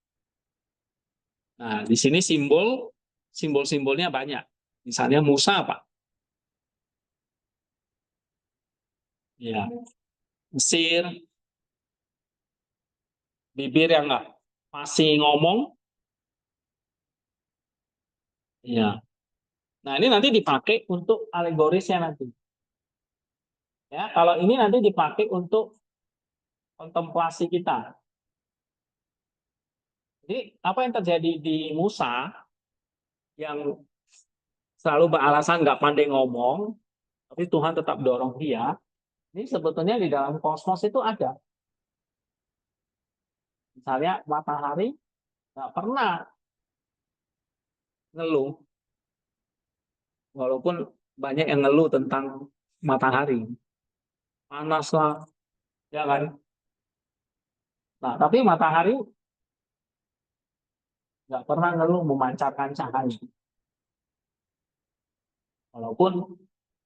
Nah, di sini simbol-simbolnya banyak. Misalnya Musa, Pak. Ya, Mesir, bibir yang nggak masih ngomong. Ya. Nah, ini nanti dipakai untuk alegorisnya nanti. Ya, kalau ini nanti dipakai untuk kontemplasi kita. Jadi, apa yang terjadi di Musa yang selalu beralasan nggak pandai ngomong, tapi Tuhan tetap dorong dia. Ini sebetulnya di dalam kosmos itu ada. Misalnya matahari nggak pernah ngeluh, walaupun banyak yang ngeluh tentang matahari. Panas lah, ya kan? Nah, tapi matahari nggak pernah ngeluh memancarkan cahaya. Walaupun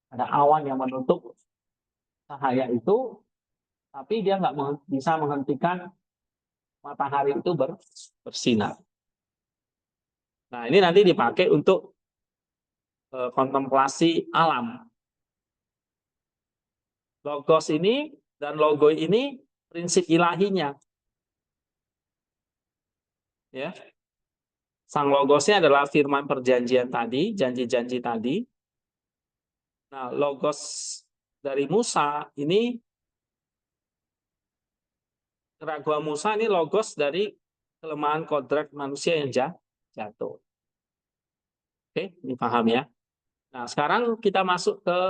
ada awan yang menutup cahaya itu, tapi dia nggak bisa menghentikan matahari itu bersinar. Nah, ini nanti dipakai untuk kontemplasi alam. Logos ini dan logo ini prinsip ilahinya. Ya. Sang logosnya adalah firman perjanjian tadi, janji-janji tadi. Nah, logos dari Musa ini, keraguan Musa ini logos dari kelemahan kodrat manusia yang jatuh. Oke, ini paham ya. Nah, sekarang kita masuk ke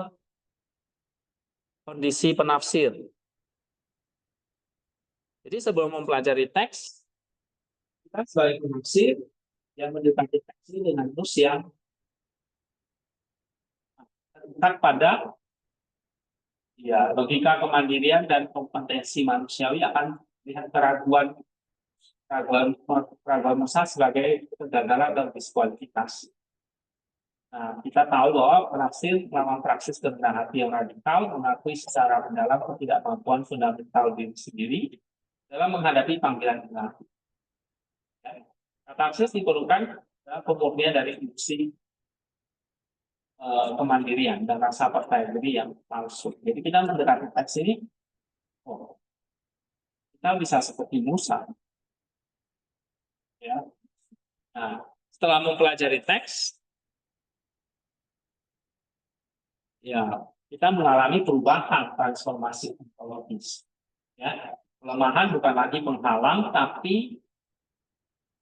kondisi penafsir. Jadi sebelum mempelajari teks, kita sebagai penafsir yang mendekati teks ini dengan terus yang terletak pada logika kemandirian dan kompetensi manusiawi akan melihat keraguan Musa sebagai kegagalan dan diskualifikasi. Nah, kita tahu bahwa penafsir melawan praksis kebenaran hati yang radikal, mengakui secara mendalam ketidakmampuan fundamental diri sendiri dalam menghadapi panggilan ilahi. Taksis diperlukan pemurnian dari fungsi kemandirian dan rasa percaya diri yang palsu. Jadi kita mendekati teks ini, kita bisa seperti Musa. Ya. Nah, setelah mempelajari teks, ya kita mengalami perubahan transformasi ontologis. Ya, kelemahan bukan lagi penghalang, tapi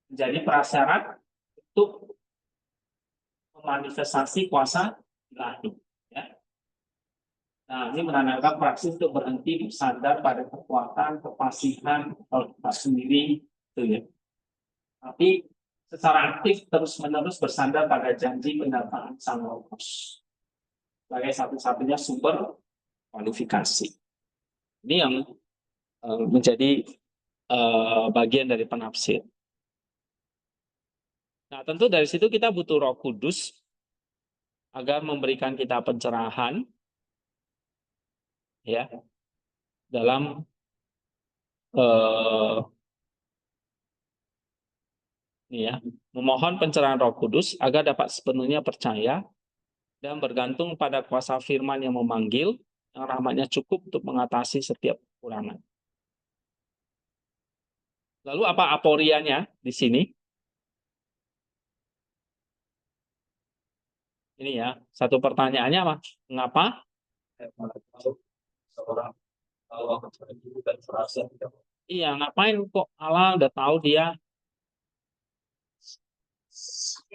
menjadi prasyarat untuk memanifestasi kuasa ilahi. Ya. Nah, ini menandakan praksis untuk berhenti bersandar pada kekuatan, kefasihan, otoritas sendiri, itu ya. Tapi secara aktif terus-menerus bersandar pada janji pendataan Sang Logos sebagai satu-satunya sumber kualifikasi. Ini yang menjadi bagian dari penafsir. Nah, tentu dari situ kita butuh Roh Kudus agar memberikan kita pencerahan, ya, dalam memohon pencerahan Roh Kudus agar dapat sepenuhnya percaya dan bergantung pada kuasa firman yang memanggil, yang rahmatnya cukup untuk mengatasi setiap kekurangan. Lalu apa aporianya di sini? Ini ya, satu pertanyaannya apa? Mengapa? Iya, ngapain kok Allah udah tahu dia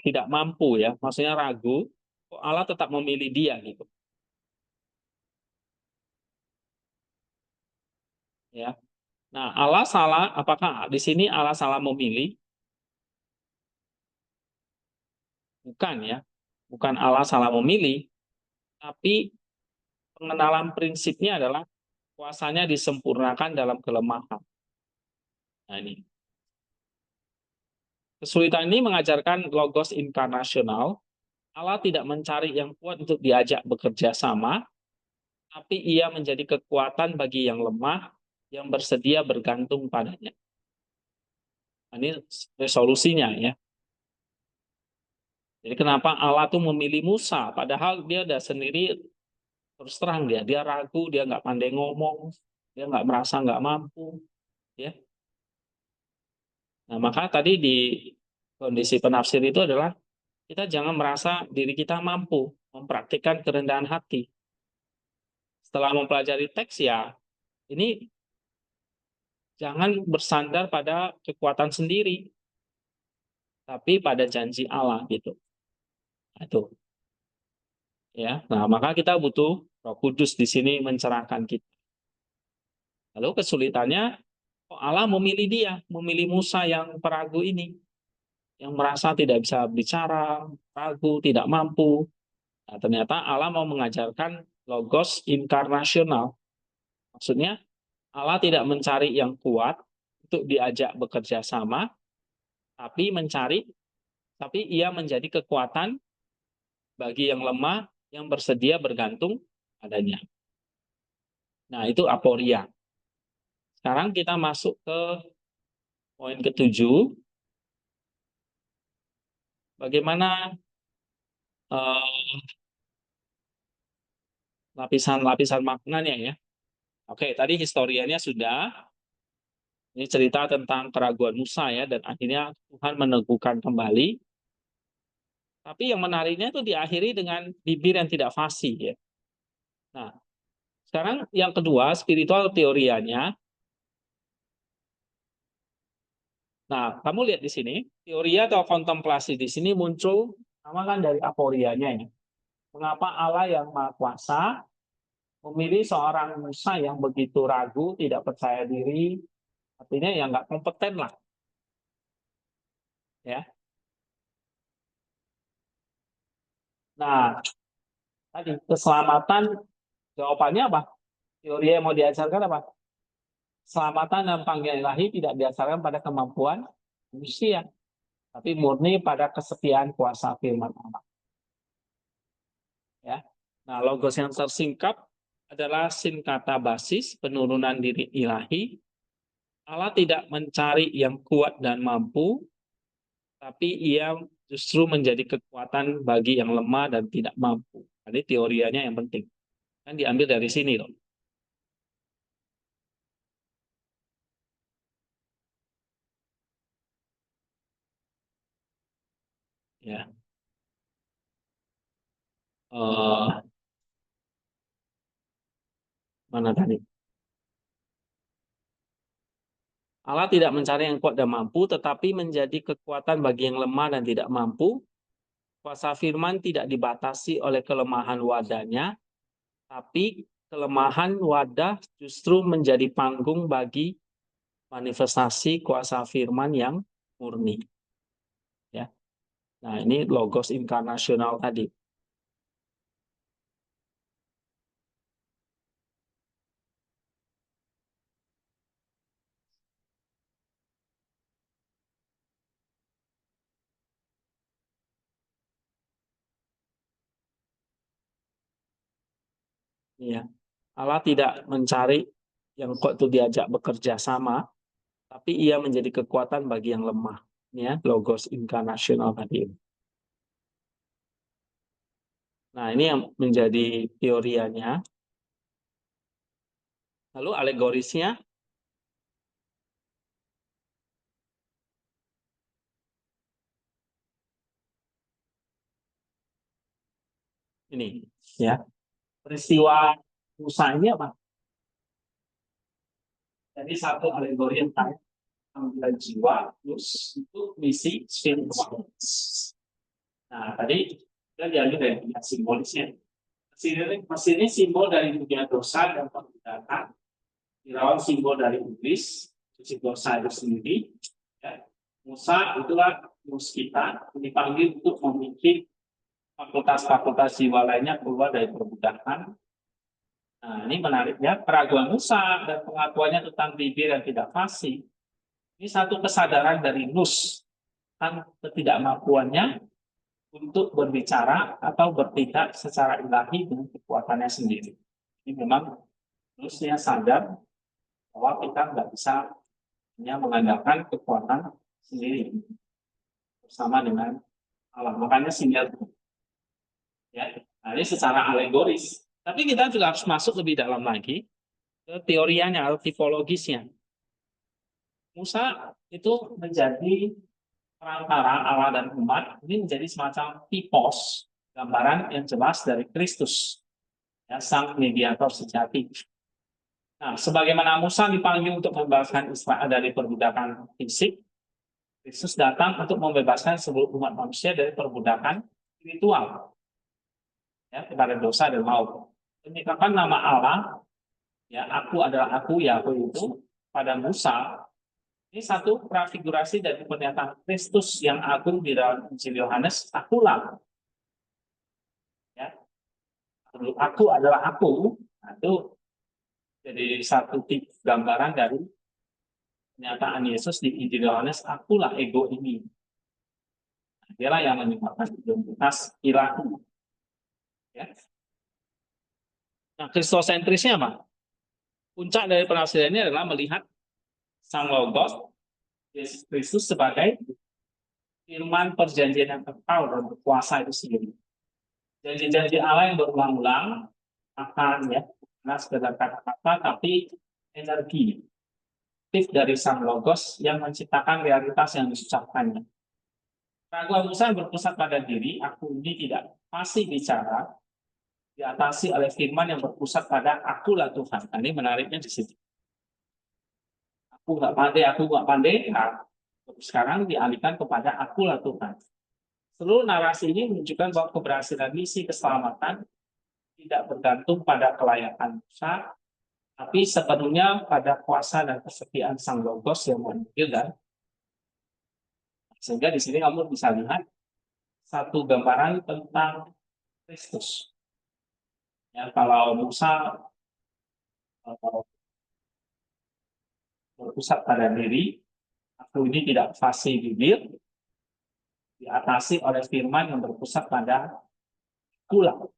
tidak mampu ya, maksudnya ragu, kok Allah tetap memilih dia gitu. Ya. Nah, Allah salah, apakah di sini Allah salah memilih Bukan ya, bukan Allah salah memilih, tapi pengenalan prinsipnya adalah kuasanya disempurnakan dalam kelemahan. Nah ini. Kesulitan ini mengajarkan logos inkarnasional. Allah tidak mencari yang kuat untuk diajak bekerja sama, tapi ia menjadi kekuatan bagi yang lemah, yang bersedia bergantung padanya. Ini resolusinya ya. Jadi kenapa Allah tuh memilih Musa, padahal dia udah sendiri terus terang dia ragu, dia nggak pandai ngomong, dia nggak merasa nggak mampu, ya. Nah maka tadi di kondisi penafsir itu adalah kita jangan merasa diri kita mampu mempraktikkan kerendahan hati. Setelah mempelajari teks ya, ini jangan bersandar pada kekuatan sendiri, tapi pada janji Allah gitu. Nah, itu ya. Nah, maka kita butuh Roh Kudus di sini mencerahkan kita. Lalu kesulitannya, kok Allah memilih dia, memilih Musa yang peragu ini, yang merasa tidak bisa bicara, ragu, tidak mampu. Nah, ternyata Allah mau mengajarkan logos inkarnasional. Maksudnya Allah tidak mencari yang kuat untuk diajak bekerja sama, tapi ia menjadi kekuatan bagi yang lemah yang bersedia bergantung padanya. Nah, itu aporia. Sekarang kita masuk ke poin ketujuh. Bagaimana lapisan-lapisan maknanya ya. Oke, tadi historianya sudah. Ini cerita tentang keraguan Musa ya, dan akhirnya Tuhan meneguhkan kembali. Tapi yang menariknya itu diakhiri dengan bibir yang tidak fasih ya. Nah, sekarang yang kedua, spiritual teorianya. Nah, kamu lihat di sini, teori atau kontemplasi di sini muncul sama kan dari aporianya ya. Mengapa Allah yang Maha Kuasa memilih seorang Musa yang begitu ragu, tidak percaya diri, artinya yang nggak kompeten lah, ya. Nah, tadi keselamatan jawabannya apa? Teori yang mau diajarkan apa? Keselamatan dan panggilan ilahi tidak diasarkan pada kemampuan manusia, tapi murni pada kesetiaan kuasa firman Allah. Ya. Nah, logos yang tersingkap adalah singkata basis penurunan diri ilahi. Allah tidak mencari yang kuat dan mampu, tapi ia justru menjadi kekuatan bagi yang lemah dan tidak mampu. Jadi teorianya yang penting. Kan diambil dari sini loh. Ya. Mana tadi? Allah tidak mencari yang kuat dan mampu, tetapi menjadi kekuatan bagi yang lemah dan tidak mampu. Kuasa firman tidak dibatasi oleh kelemahan wadahnya, tapi kelemahan wadah justru menjadi panggung bagi manifestasi kuasa firman yang murni. Ya. Nah, ini logos inkarnasional tadi. Ya. Allah tidak mencari yang kuat itu diajak bekerja sama, tapi ia menjadi kekuatan bagi yang lemah. Ya, logos inkarnasional tadi. Nah, ini yang menjadi teorianya. Lalu alegorisnya, ini ya. Peristiwa Musa ini apa? Jadi satu alegori yang tadi panggilan jiwa, plus itu misi spiritual. Nah, tadi kita diambil dari simbolisnya. Mesin ini simbol dari dunia dosa dan perbudakan. Firaun simbol dari iblis, sisi dosa itu sendiri. Ya. Musa itulah Terus kita dipanggil untuk memimpin fakultas-fakultas jiwa lainnya keluar dari perbudakan. Nah, ini menarik ya, keraguan Musa dan pengakuannya tentang bibir yang tidak fasih. Ini satu kesadaran dari Nus tentang ketidakmampuannya untuk berbicara atau bertindak secara ilahi dengan kekuatannya sendiri. Ini memang Nusnya sadar bahwa kita nggak bisa hanya mengandalkan kekuatan sendiri bersama dengan Allah. Makanya sinergi. Ya, nah, ini secara alegoris. Tapi kita juga harus masuk lebih dalam lagi ke teorianya atau tipologisnya. Musa itu menjadi perantara Allah dan umat, ini menjadi semacam tipos, gambaran yang jelas dari Kristus, ya, sang mediator sejati. Nah, sebagaimana Musa dipanggil untuk membebaskan Israel dari perbudakan fisik, Kristus datang untuk membebaskan seluruh umat manusia dari perbudakan spiritual, ya, kepada dosa dan maut. Menyatakan nama Allah, ya, aku adalah aku, Yahweh itu pada Musa. Ini satu prafigurasi dari pernyataan Kristus yang agung di dalam Injil Yohanes, akulah. Ya, aku adalah aku. Nah, itu jadi satu tip gambaran dari pernyataan Yesus di Injil Yohanes, akulah ego ini. Nah, dialah yang menyebabkan identitas ilahi. Ya. Nah, kristosentrisnya apa? Puncak dari penafsiran ini adalah melihat Sang Logos, Yesus Kristus sebagai firman perjanjian yang kekal dan berkuasa itu sendiri. Janji-janji Allah yang berulang-ulang akan, ya, karena sekedar kata-kata, tapi energi aktif dari Sang Logos yang menciptakan realitas yang disucapkannya. Keraguan Musa berpusat pada diri, aku ini tidak pasti bicara, diatasi oleh firman yang berpusat pada akulah Tuhan. Nah, ini menariknya di situ. Aku nggak pandai. Nah, sekarang dialihkan kepada akulah Tuhan. Seluruh narasi ini menunjukkan bahwa keberhasilan misi keselamatan tidak bergantung pada kelayakan Musa, tapi sepenuhnya pada kuasa dan kesetiaan Sang Logos yang memanggil. Dan sehingga di sini kamu bisa lihat satu gambaran tentang Kristus. Ya, kalau Musa berpusat pada diri, aku ini tidak fasih bibir, diatasi oleh firman yang berpusat pada akulah,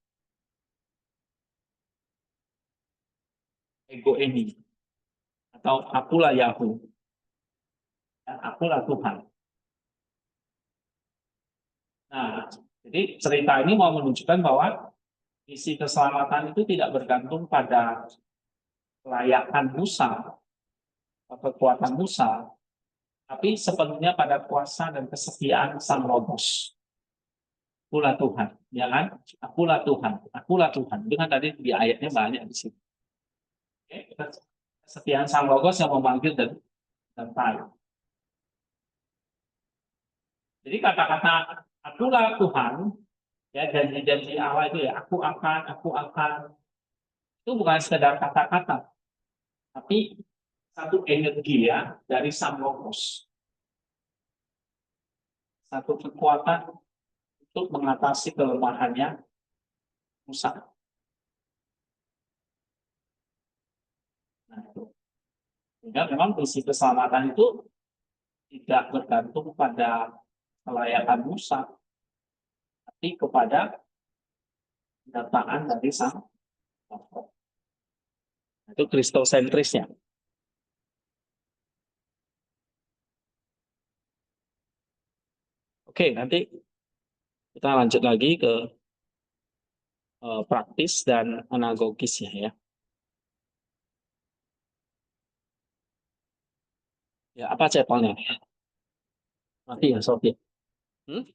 ego ini, atau akulah Yahweh, dan akulah Tuhan. Nah, jadi cerita ini mau menunjukkan bahwa misi keselamatan itu tidak bergantung pada kelayakan Musa atau kekuatan Musa, tapi sepenuhnya pada kuasa dan kesetiaan Sang Logos. Akulah Tuhan, ya kan? Akulah Tuhan, akulah Tuhan. Itu kan tadi di ayatnya banyak di sini. Oke, kesetiaan Sang Logos yang memanggil dan tahu. Jadi kata-kata akulah Tuhan, ya, janji-janji Allah itu ya, aku akan, itu bukan sekedar kata-kata, tapi satu energi, ya, dari Sang Logos, satu kekuatan untuk mengatasi kelemahannya Musa. Nah, itu. Sehingga memang misi keselamatan itu tidak bergantung pada kelayakan Musa, tapi kepada dataan dari Sang Logos. Itu kristosentrisnya. Oke, nanti kita lanjut lagi ke praktis dan anagogisnya, ya. Ya, apa cepelnya? Mati ya, Sofi? Hmm?